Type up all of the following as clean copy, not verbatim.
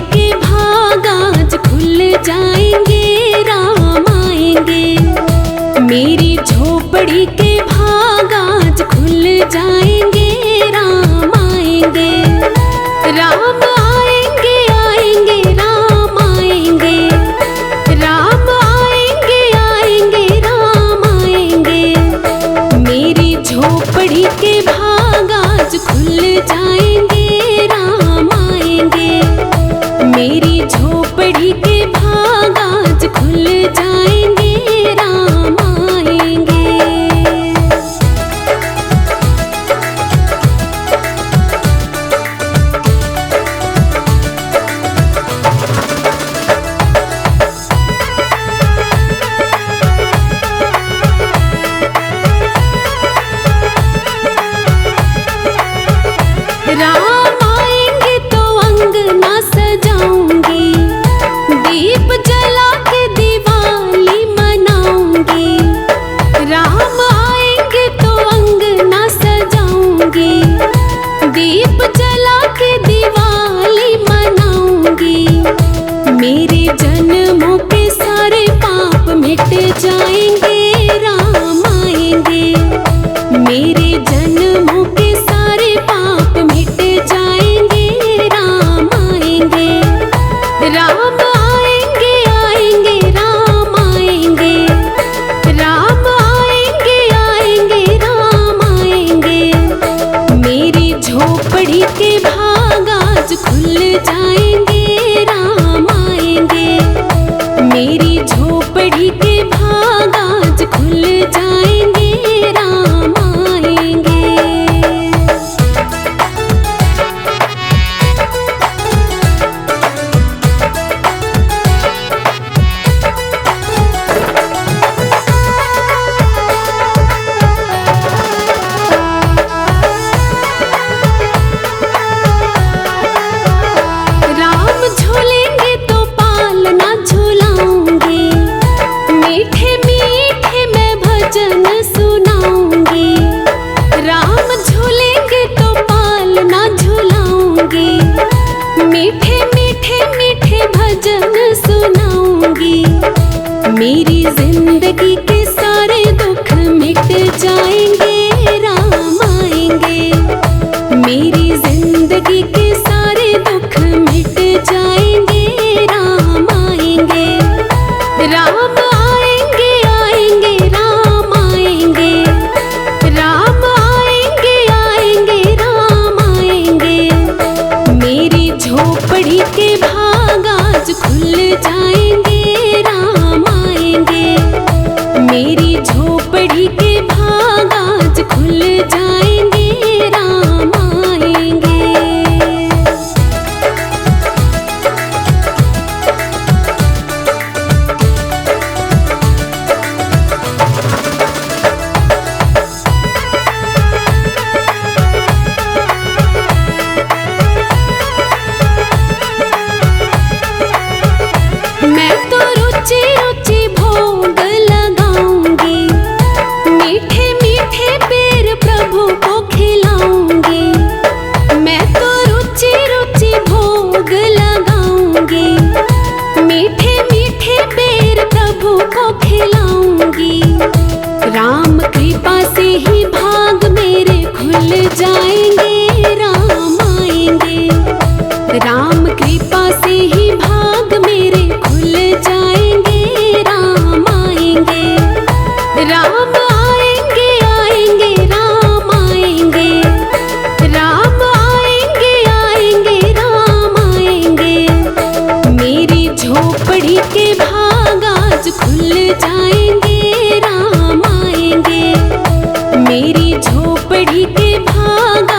के भाग आज खुल जाएंगे, राम आएंगे। मेरी झोपड़ी के भाग आज खुल जाएंगे, राम आएंगे। राम आएंगे आएंगे राम आएंगे, राम आएंगे आएंगे राम आएंगे। मेरी झोपड़ी के भाग आज खुल जाएंगे, राम आएंगे। मेरी झोपड़ी के भाग आज खुल जाएंगे, राम आएंगे। राम आएंगे तो अंगना सजाऊंगी, दीप जला के दिवाली मनाऊंगी। राम आएंगे तो अंगना सजाऊंगी, दीप जला के दिवाली मनाऊंगी। मेरे जन्मों के सारे पाप मिट जाएंगे, राम आएंगे। मेरे जन्मों के सारे पाप मिट जाएंगे, राम आएंगे। राम आएंगे आएंगे राम आएंगे, राम आएंगे आएंगे राम आएंगे। मेरी झोपड़ी के भाग आज खुल जाएंगे, राम आएंगे। मेरी झोपड़ी के भाग आज खुल जाएंगे, राम आएंगे। राम झूलेंगे तो पालना झूलाऊंगी, मीठे मीठे मैं भजन सुनाऊंगी। राम झूलेंगे तो पालना झूलाऊंगी, मीठे मीठे मीठे भजन सुनाऊंगी। मेरी जिंदगी के सारे दुख मिट जाएंगे, राम आएंगे। मेरी जिंदगी के सारे दुख मिट जाएंगे, राम आएंगे। राम आएंगे आएंगे राम आएंगे, राम आएंगे आएंगे राम आएंगे। मेरी झोपड़ी के भाग आज खुल जाएंगे, राम आएंगे। मेरी झोपड़ी के भाग आज खुल जाएंगे, राम आएंगे। मैं तो रुचि रुचि भोग लगाऊंगी, मीठे मीठे बेर प्रभु को खिलाऊंगी। मैं तो रुचि रुचि भोग लगाऊंगी, मीठे मीठे बेर प्रभु को खिलाऊंगी। राम कृपा से ही भाग मेरे खुल जाएंगे, राम आएंगे। राम कृपा से ही भाग मेरे खुल जाएंगे, राम आएंगे। राम आएंगे आएंगे राम आएंगे, राम आएंगे आएंगे राम आएंगे। मेरी झोपड़ी के भाग आज खुल जाएंगे, राम आएंगे। मेरी झोपड़ी के भाग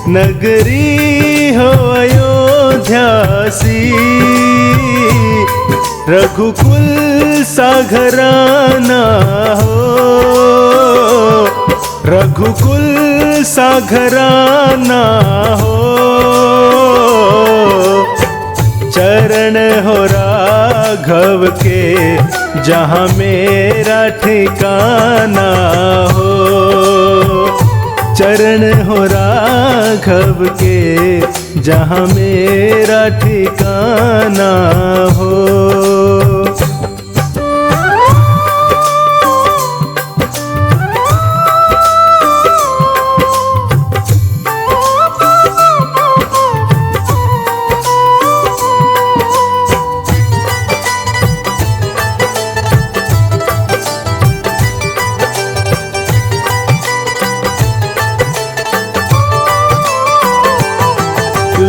नगरी हो अयोध्यासी, रघुकुल सा घराना हो, रघुकुल सा घराना हो। चरण हो राघव के जहाँ मेरा ठिकाना हो, चरण हो राघव के जहाँ मेरा ठिकाना हो।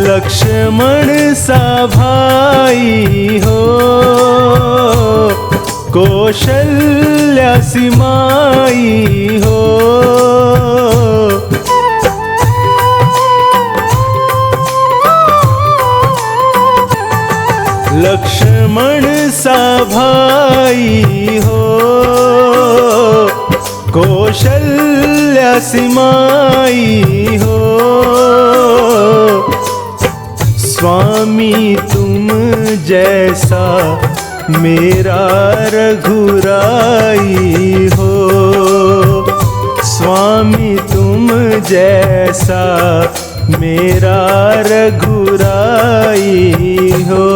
लक्ष्मण सा भाई हो, कौशल्या सी माई हो, लक्ष्मण सा भाई हो, कौशल्या सी माई हो। स्वामी तुम जैसा मेरा रघुराई हो, स्वामी तुम जैसा मेरा रघुराई हो।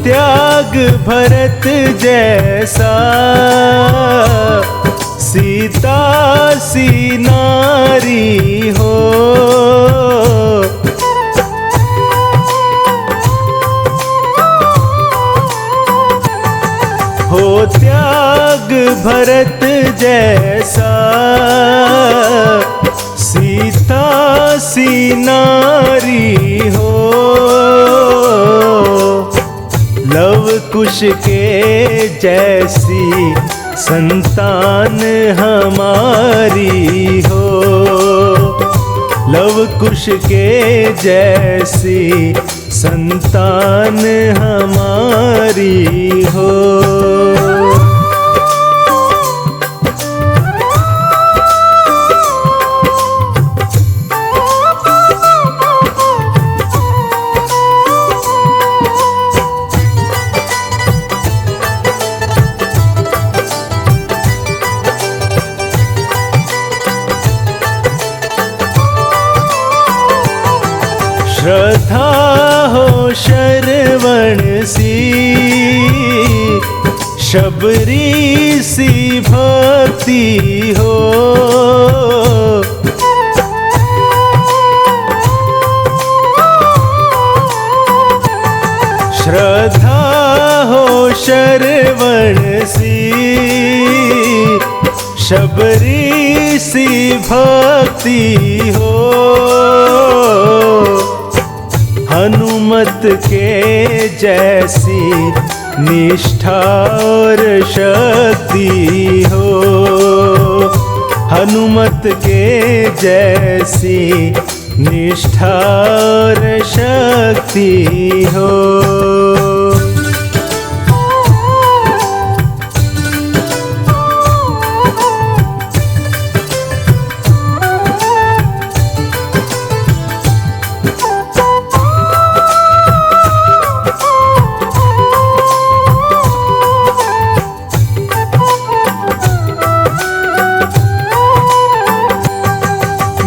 त्याग भरत जैसा सीता सी नारी हो, त्याग भरत जैसा सीता सी नारी हो। लव कुश के जैसी संतान हमारी हो, लव कुश के जैसी संतान हमारी हो। श्रद्धा हो शरवण सी, शबरी सी भक्ति हो, श्रद्धा हो शरवण सी, शबरी सी भक्ति हो। हनुमत के जैसी निष्ठा और शक्ति हो, हनुमत के जैसी निष्ठा और शक्ति हो।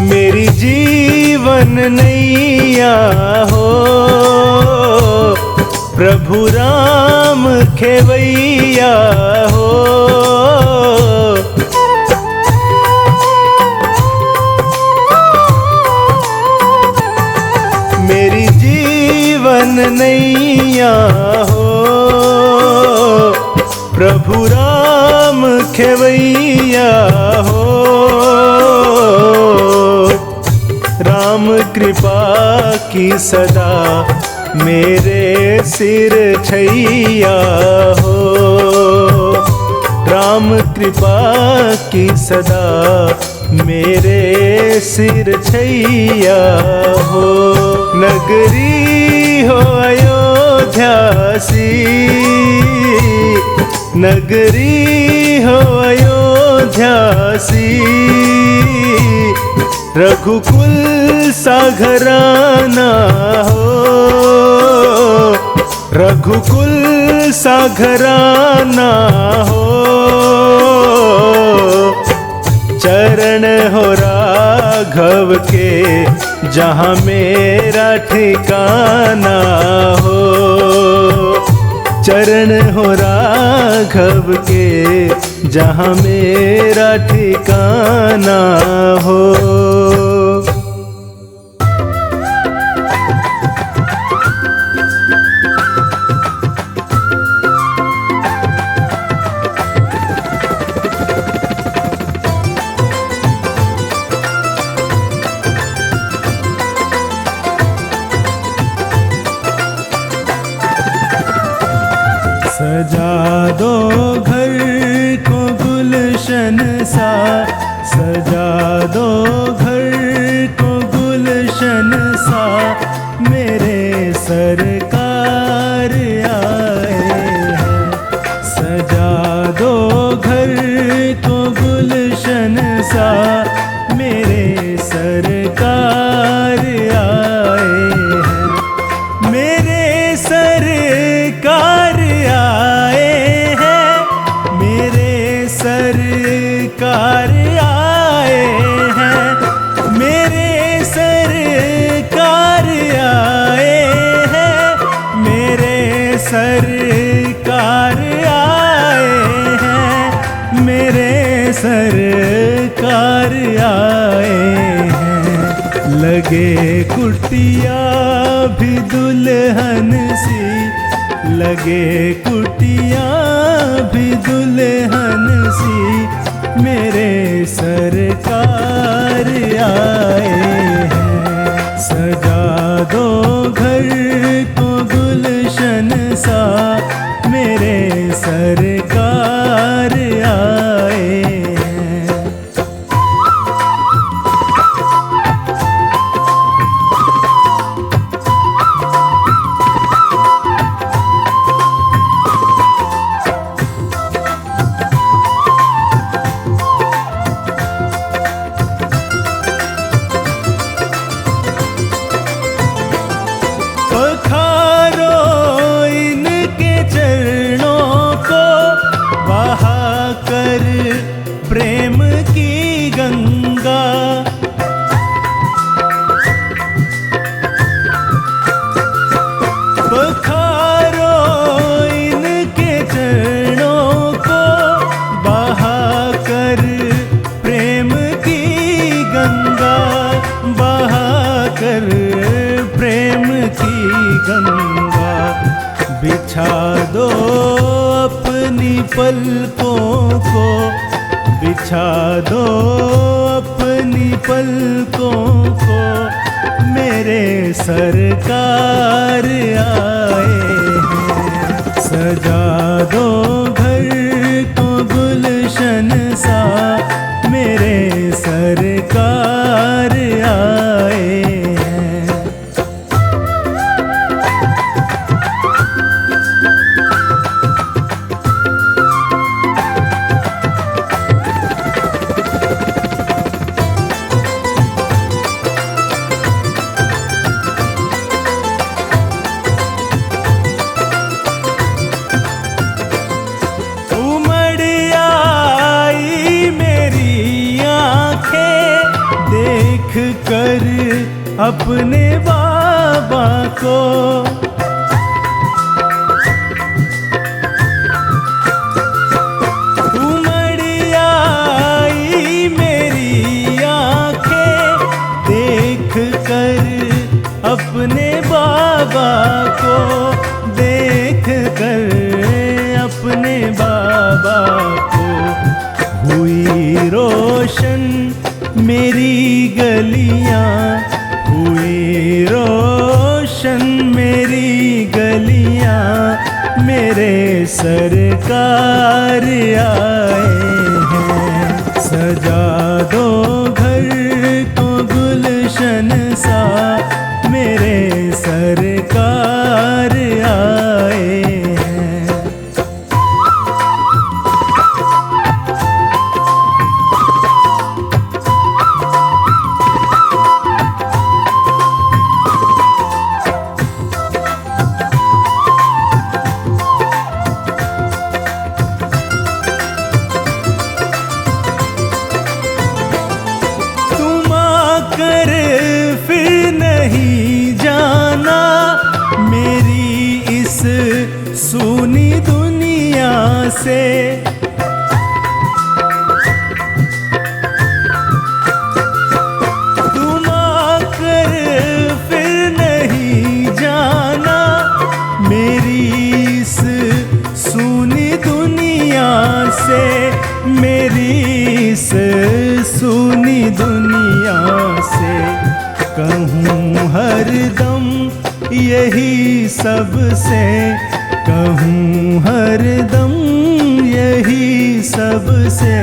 मेरी जीवन नैया हो, प्रभु राम खेवैया हो। मेरी जीवन नैया हो, प्रभु राम खेवैया हो। राम कृपा की सदा मेरे सिर छैया हो, राम कृपा की सदा मेरे सिर छैया हो। नगरी हो अयोध्या सी, नगरी हो अयोध्या सी, रघुकुल सा घराना हो, रघुकुल सा घराना हो। चरण हो राघव के जहाँ मेरा ठिकाना हो, चरण हो राघव के जहाँ मेरा ठिकाना हो। सजा दो घर को गुलशन सा, सजा दो घर को गुलशन सा, मेरे सरकार आए हैं। सजा दो घर को गुलशन सा, मेरे सरकार आए हैं, मेरे सरकार आए हैं, मेरे सरकार आए हैं, मेरे सरकार आए हैं, मेरे सरकार आए हैं, मेरे सरकार आए हैं। लगे कुटिया भी दुल्हन सी, लगे कुटिया भी दुल्हन सी, मेरे सरकार आए हैं। सजा दो घर को गुलशन सा, मेरे सरकार आए हैं। पखारो इनके चरणों को, बहा कर प्रेम की गंगा। पखारो इनके चरणों को, बहा कर प्रेम की गंगा, बहा कर प्रेम की गंगा। बिछा दो अपनी पलकों को, बिछा दो अपनी पलकों को, मेरे सरकार आए हैं। सजा दो घर को गुलशन सा, मेरे सरकार आए हैं। उमड़ आई मेरी आँखें देख कर अपने बाबा को। उमड़ आई मेरी आँखें देख कर अपने बाबा को, गलियां, हुई रोशन मेरी गलियां, मेरे सरकार आए हैं। सजा दो घर को गुलशन सा, मेरे सरकार आए हैं। तुम आकर फिर नहीं जाना मेरी इस सूनी दुनिया से। तुम आकर फिर नहीं जाना मेरी इस सूनी दुनिया से, मेरी इस सूनी दुनिया से। कहूँ हरदम यही सबसे, कहूँ हरदम यही सबसे,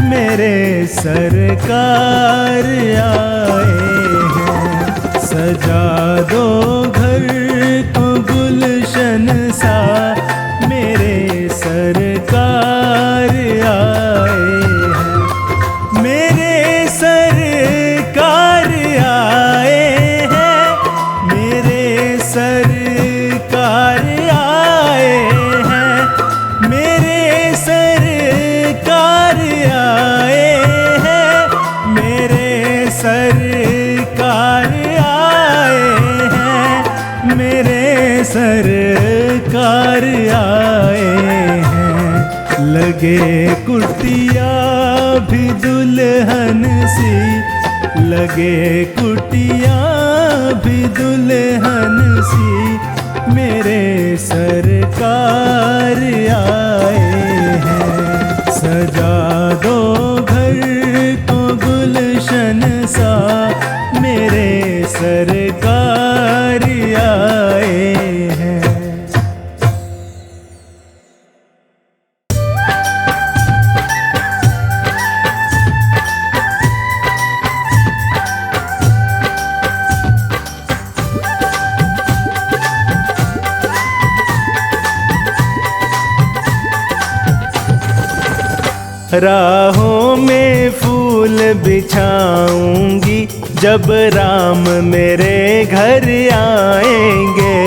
मेरे सरकार आए हैं। सजा दो घर को गुलशन सा, मेरे सरकार आए हैं। मेरे सरकार आए हैं, मेरे सरकार आए हैं, मेरे सरकार आए हैं, मेरे सरकार आए हैं, मेरे सरकार आए हैं। लगे कुटिया भी दुल्हन सी, लगे कुटिया भी दुल्हन सी, मेरे सरकार आए हैं। सजा दो घर को गुलशन सा, मेरे सरकार आए हैं। राहों में फूल बिछाऊंगी जब राम मेरे घर आएंगे।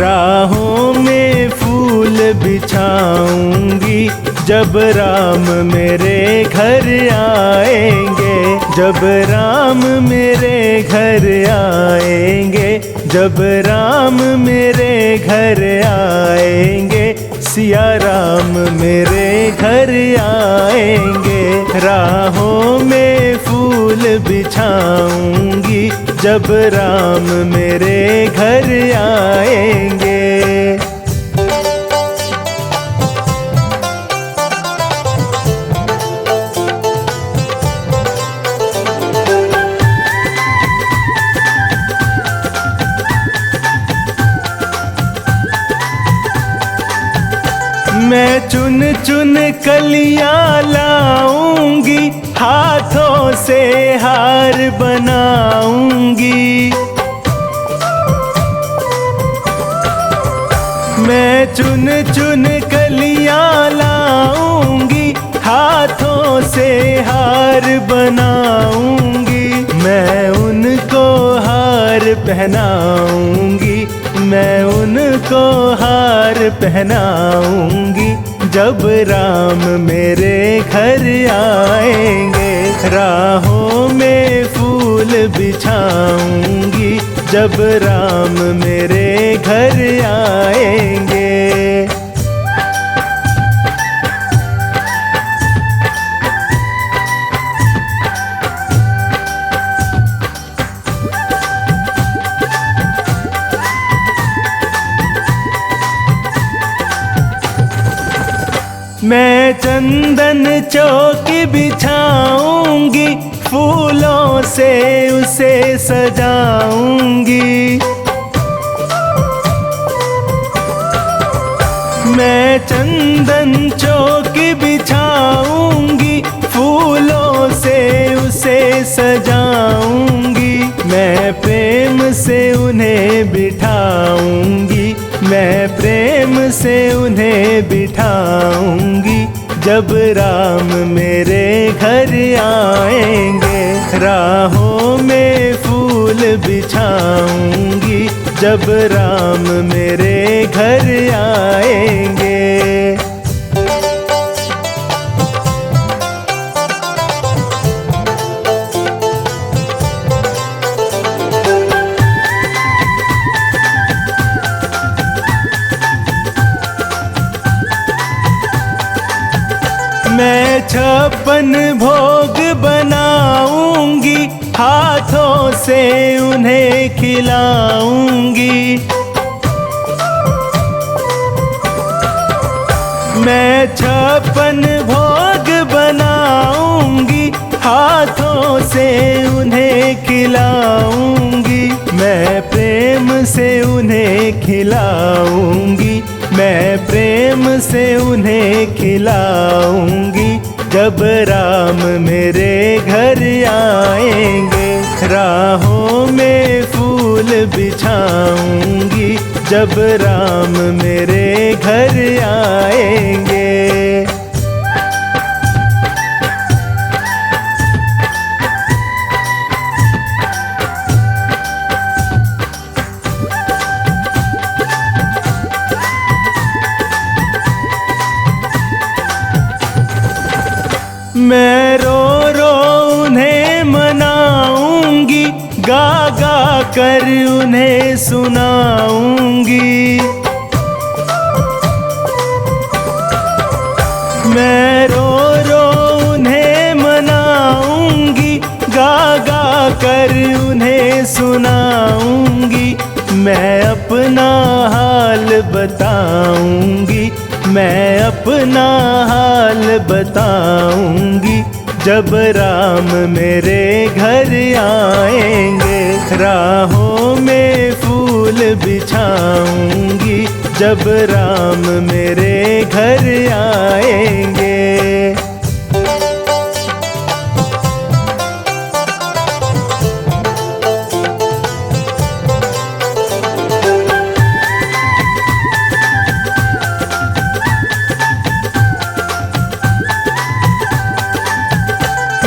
राहों में फूल बिछाऊंगी जब राम मेरे घर आएंगे। जब राम मेरे घर आएंगे, जब राम मेरे घर आएंगे, सिया राम मेरे घर आएंगे। राहों में फूल बिछाऊंगी जब राम मेरे घर आएंगे। मैं चुन चुन कलियां लाऊंगी, हाथों से हार बनाऊंगी। मैं चुन चुन कलियां लाऊंगी, हाथों से हार बनाऊंगी। मैं उनको हार पहनाऊंगी, मैं उनको हार पहनाऊंगी जब राम मेरे घर आएंगे। राहों में फूल बिछाऊंगी जब राम मेरे घर आएंगे। मैं मैं चंदन चौकी बिछाऊंगी, फूलों से उसे सजाऊंगी। मैं चंदन चौकी बिछाऊंगी, फूलों से उसे सजाऊंगी। मैं प्रेम से उन्हें बिठाऊंगी, मैं प्रेम से उन्हें बिठाऊंगी। जब राम मेरे घर आएंगे, राहों में फूल बिछाऊंगी। जब राम मेरे घर आएंगे। मैं 56 भोग बनाऊंगी, हाथों से उन्हें खिलाऊंगी। मैं 56 भोग बनाऊंगी, हाथों से उन्हें खिलाऊंगी। मैं प्रेम से उन्हें खिलाऊंगी, मैं प्रेम से उन्हें खिलाऊंगी। जब राम मेरे घर आएंगे, राहों में फूल बिछाऊंगी। जब राम मेरे घर आएंगे। मैं रो रो उन्हें मनाऊंगी, गा गा कर उन्हें सुनाऊंगी। मैं रो रो उन्हें मनाऊंगी, गा गा कर उन्हें सुनाऊंगी। मैं अपना हाल बताऊंगी, मैं अपना हाल बताऊंगी। जब राम मेरे घर आएंगे, राहों में फूल बिछाऊंगी। जब राम मेरे घर आएंगे।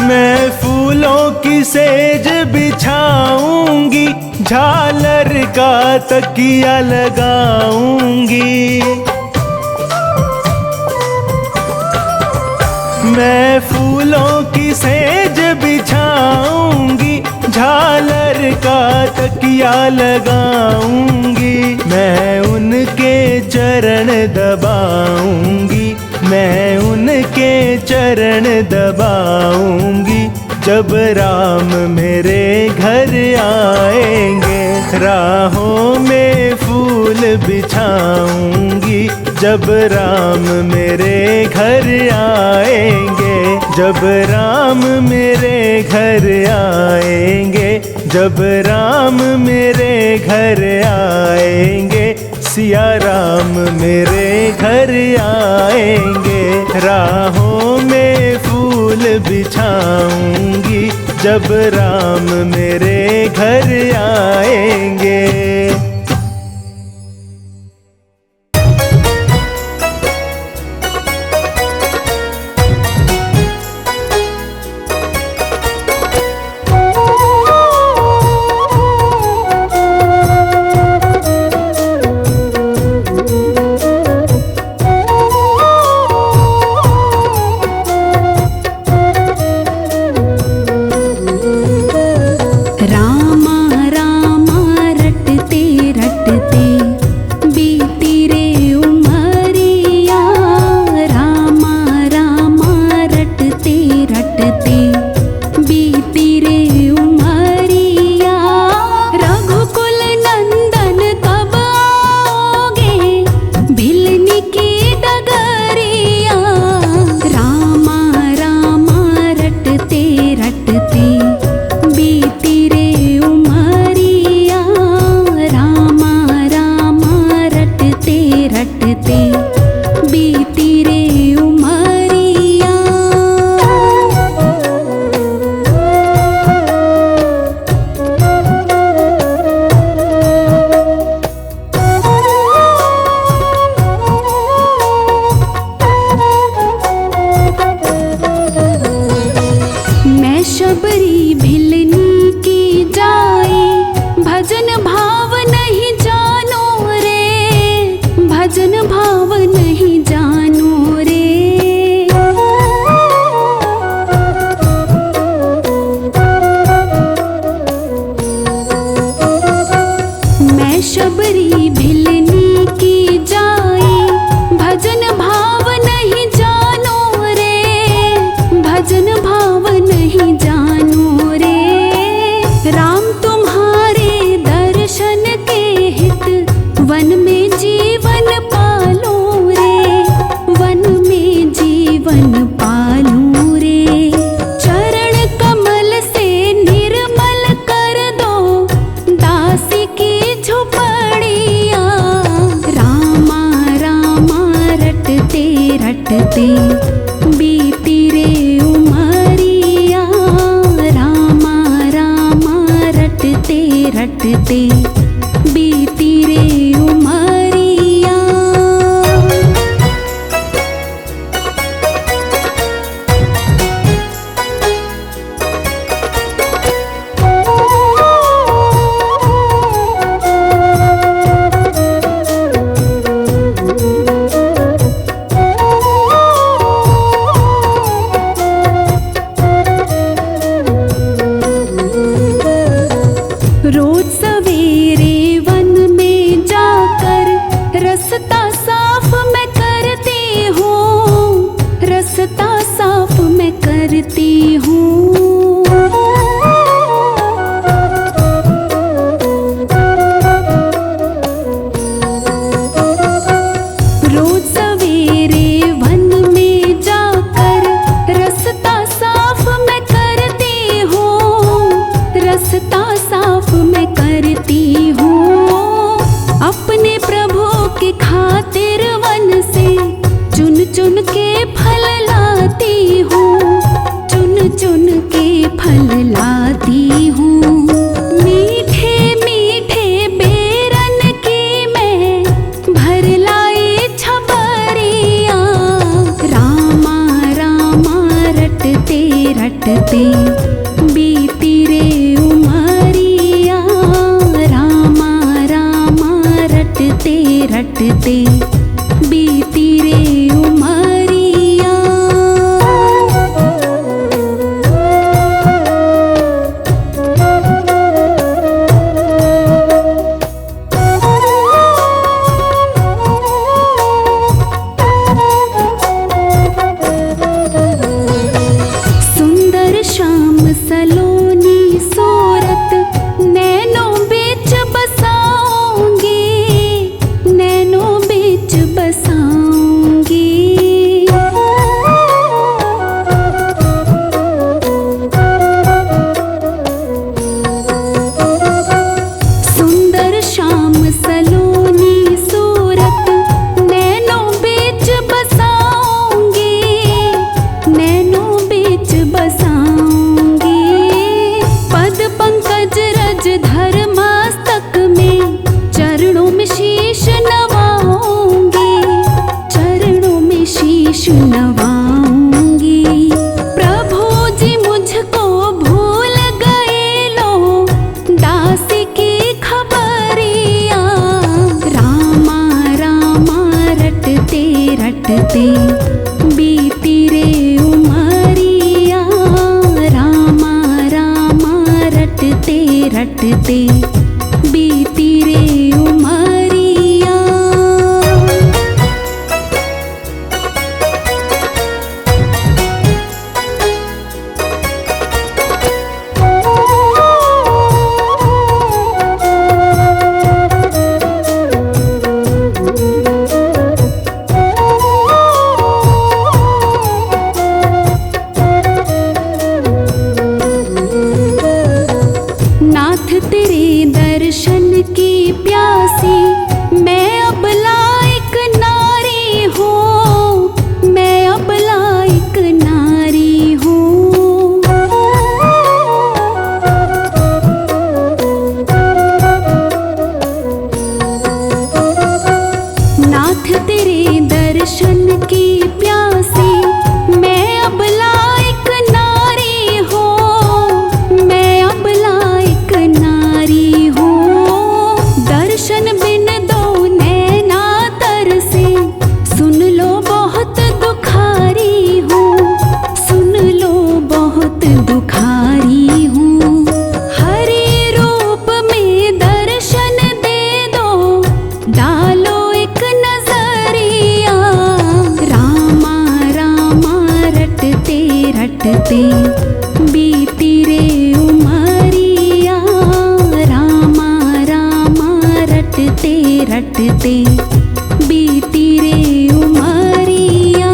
मैं फूलों की सेज बिछाऊंगी, झालर का तकिया लगाऊंगी। मैं फूलों की सेज बिछाऊंगी, झालर का तकिया लगाऊंगी। मैं उनके चरण दबाऊंगी, मैं उनके चरण दबाऊंगी। जब राम मेरे घर आएंगे, राहों में फूल बिछाऊंगी। जब राम मेरे घर आएंगे, जब राम मेरे घर आएंगे, जब राम मेरे घर आएंगे। सिया राम मेरे घर आएंगे, राहों में फूल बिछाऊंगी। जब राम मेरे घर आएंगे। रामा रामा शबरी भिलनी की जाए, भजन भाव नहीं जानो रे, भजन भाव नहीं जानो रे। राम तुम्हारे दर्शन के हित, वन में जीवन पालो रे, वन में जीवन पालो रे। चरण कमल से निर्मल कर दो दासी की झुपड़िया। रामा रामा रटते रटते बीती रे उमरिया। रामा रामा रटते रटते बीती रे उमरिया। रोज सवेरे वन में जाकर रास्ता साफ मैं करती हूँ, रास्ता साफ मैं करती हूँ। रोज सवेरे वन में जाकर रास्ता साफ मैं करती हूँ, रास्ता साफ मैं करती हूँ। अपने प्रभु के खातिर वन से चुन चुन के फल लाती हूँ, चुन चुन के फल लाती हूँ। मीठे मीठे बेरन की मैं भर लाई छबरिया। रामा रामा रटते रटते बीती रे उमरिया। रामा रामा रटते रटते बीती रे उमरिया। सुंदर श्याम सलोनी सूरत नैनों बीच बसाऊंगी, नैनों बीच बसाऊंगी। सुंदर श्याम सलोनी सूरत नैनों बीच बसाऊंगी, नैनों बीच बसाऊंगी। पद पंकज रज धर मस्तक में, चरणों में शीश नवाऊंगी, चरणों में शीश नवाऊंगी। प्रभु जी मुझको भूल गए लो, दासी की खबरिया। रामा रामा रटते रटते बीती रे उमरिया। रामा रामा रटते रटते बीती रे उमरिया। नाथ तेरे दर्शन की प्यास रटते बीती रे उमरिया।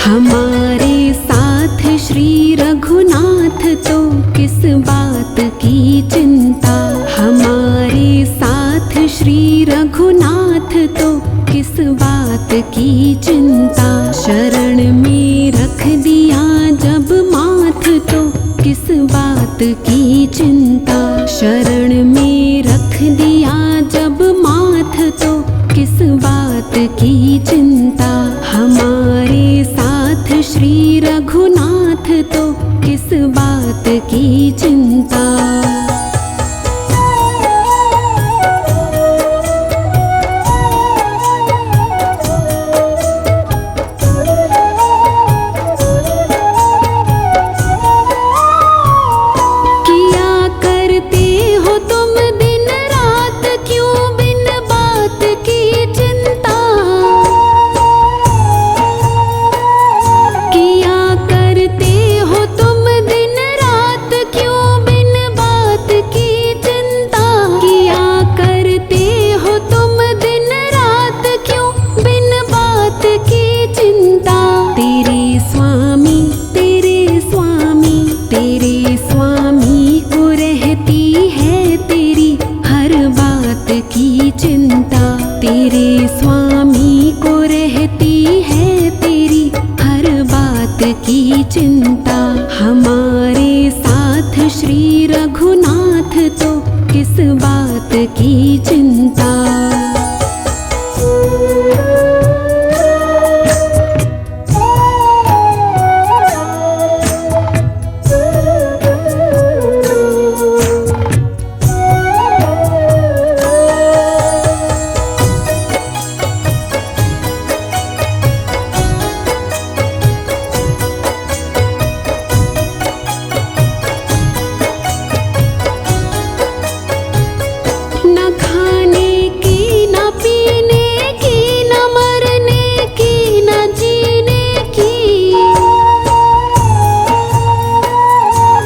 हमारे साथ श्री रघुनाथ तो किस बात की चिंता। हमारे साथ श्री रघुनाथ तो किस बात की चिंता। शरण में रख दिया जब माथ तो किस बात की चिंता। शरण में रख दिया जब माथ तो किस बात की चिंता। हमारे साथ श्री रघुनाथ तो किस बात की चिंता। किया करते हो तुम दिन रात क्यों बिन बात की चिंता। किया करते हो तुम दिन रात क्यों बिन बात की चिंता। किया करते हो तुम दिन रात क्यों बिन बात की चिंता। तेरे स्वामी को रहती है तेरी हर बात की चिंता। तेरे स्वामी को रहती है तेरी हर बात की चिंता। हमारे साथ श्री रघुनाथ तो किस बात की चिंता। न खाने की न पीने की न मरने की न जीने की।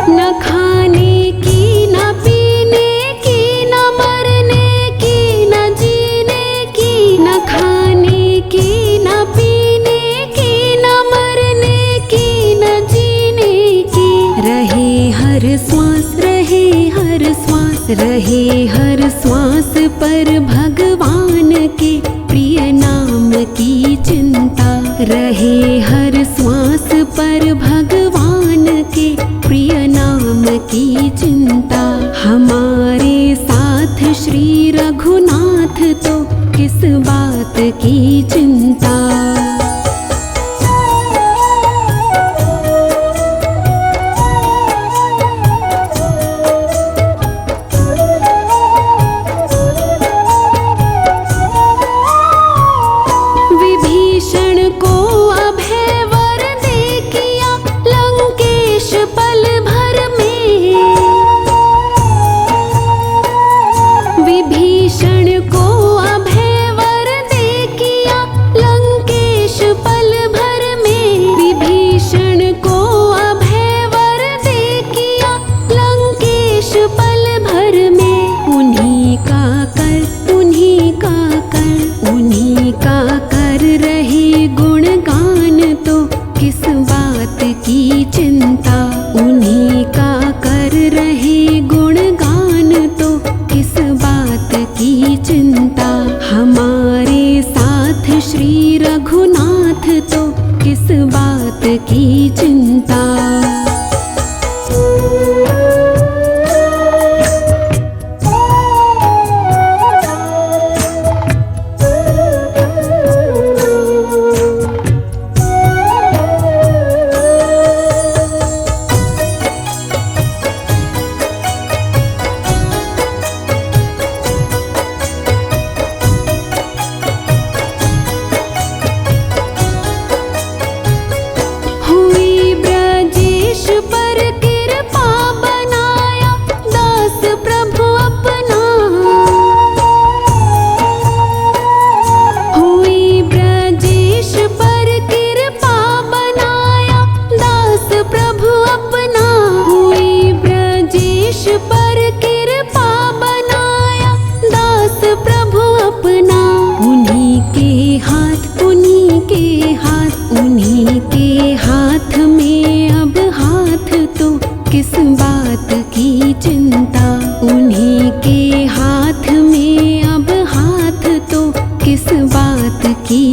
न खाने की न पीने की न मरने की न जीने की। न खाने की न पीने की न मरने की न जीने की। रहे हर श्वास रहे हर श्वास रहे हर श्वास पर भगवान के प्रिय नाम की चिंता। रहे हर श्वास पर भगवान के प्रिय नाम की चिंता। हमारे साथ श्री रघुनाथ तो किस बात की चिंता। विभीषण को अभय वर दे किया लंकेश पल भर में। विभीषण को अभय वर दे किया लंकेश पल भर में। विभीषण को अभय वर दे किया लंकेश पल भर में। उन्हीं का कर उन्हीं का कर उन्हीं का कर रहे गुणगान तो किस बात की चिंता। उन्हीं का कर रहे गुणगान तो किस बात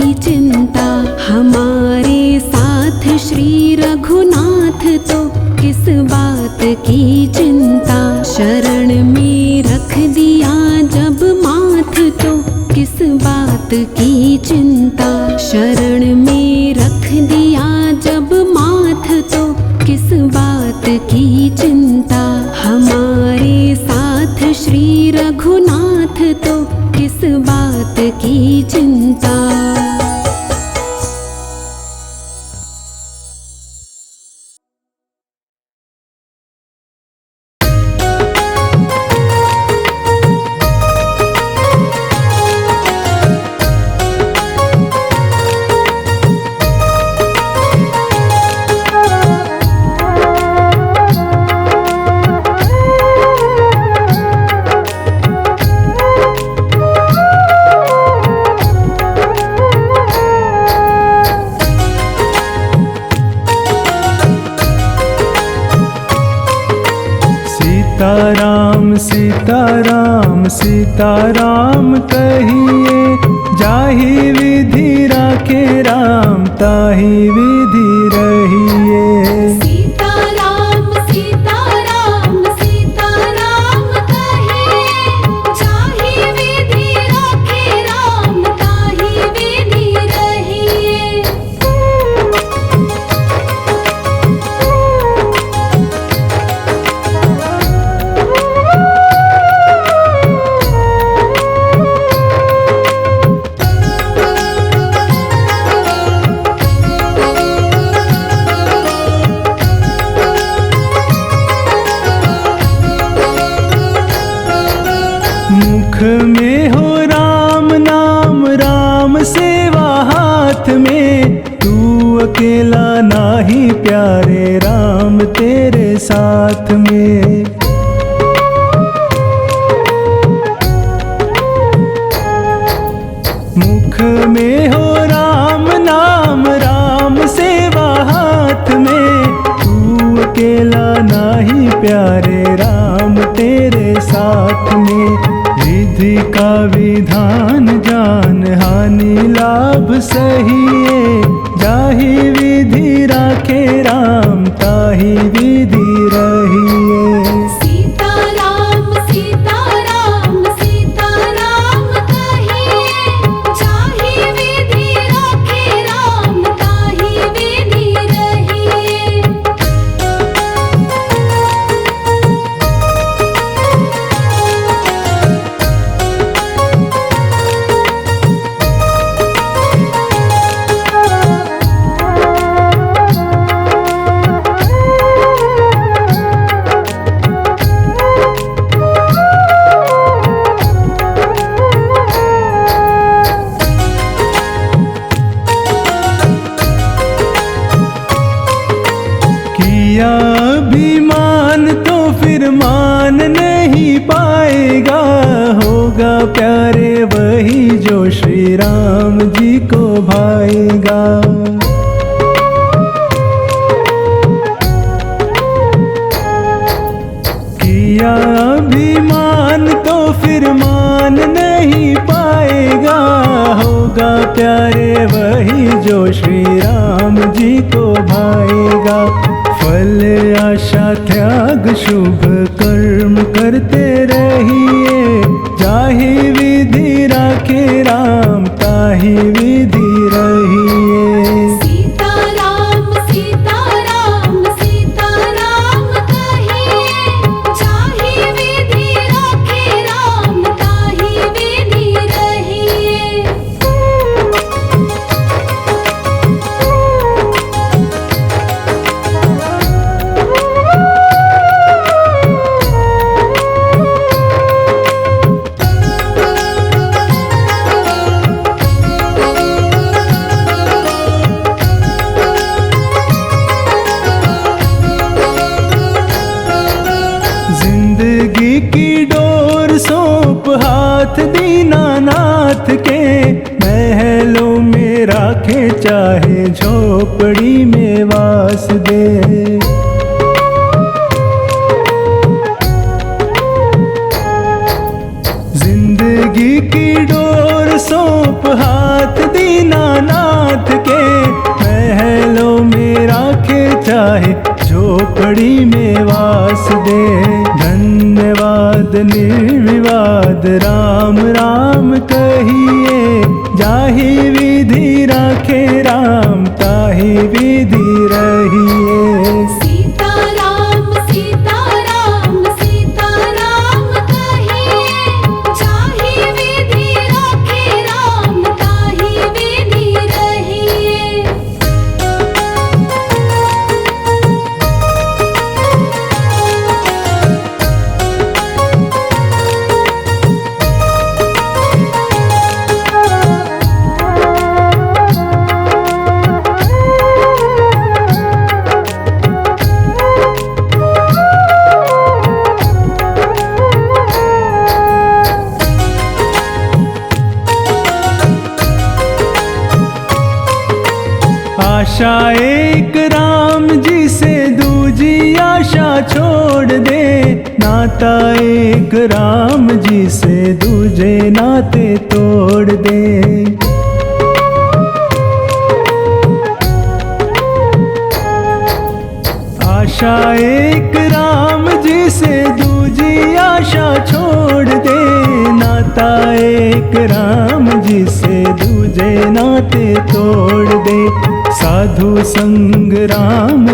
की चिंता। हमारे साथ श्री रघुनाथ तो किस बात की चिंता। शरण में रख दिया जब माथ तो किस बात की चिंता। शरण में रख दिया जब माथ तो किस बात की चिंता। हमारे साथ श्री रघुनाथ तो किस बात की चिंता। सीताराम सीताराम सीताराम कहिए, जाहि विधि राखे राम ताहि विधि रहिए। सीताराम सीताराम सीताराम कहिए, जाहि विधि राखे राम ताहि विधि रहिए। मुख में हो राम नाम, राम सेवा हाथ में, तू अकेला नाही प्यारे राम तेरे साथ में। मुख में हो राम नाम, राम सेवा हाथ में, तू अकेला नाही प्यारे राम तेरे साथ में। विधि का विधान जान, हानि लाभ सहिए, जाहि विधि राखे राम ताहि विधि रहिए। सीताराम सीताराम सीताराम कहिए, जाहि विधि राखे राम ताहि विधि रहिए। किया अभिमान तो फिर मान नहीं पाएगा, होगा प्यारे वही जो श्री राम जी को भाएगा। किया अभिमान तो फिर मान नहीं पाएगा, होगा प्यारे वही जो श्री राम जी को भाएगा। फल आशा त्याग शुभ कर्म करते रहिए, जाहि विधि राखे राम ताहि विधि रहिए। सीताराम सीताराम सीताराम कहिए, जाहि विधि राखे राम ताहि विधि रहिए। जिंदगी की डोर सौंप हाथ दीनानाथ के, महलों में राखे चाहे झोपड़ी में वास दे। जिंदगी की डोर सौंप सौंप हाथ दीनानाथ के, महलों में राखे चाहे झोपड़ी में वास दे। धन्यवाद निर्विवाद राम राम कहिए, जाहि विधि राखे राम ताहि विधि रहिए। सीताराम सीताराम सीताराम कहिए, जाहि विधि राखे राम ताहि विधि रहिए। आशा एक राम जी से दूजी आशा छोड़ दे, नाता एक राम जी से दूजे नाते तोड़ दे। आशा एक राम जी से दूजी आशा छोड़ दे, नाता एक राम जी से दूजे नाते तोड़ दे। साधु संग राम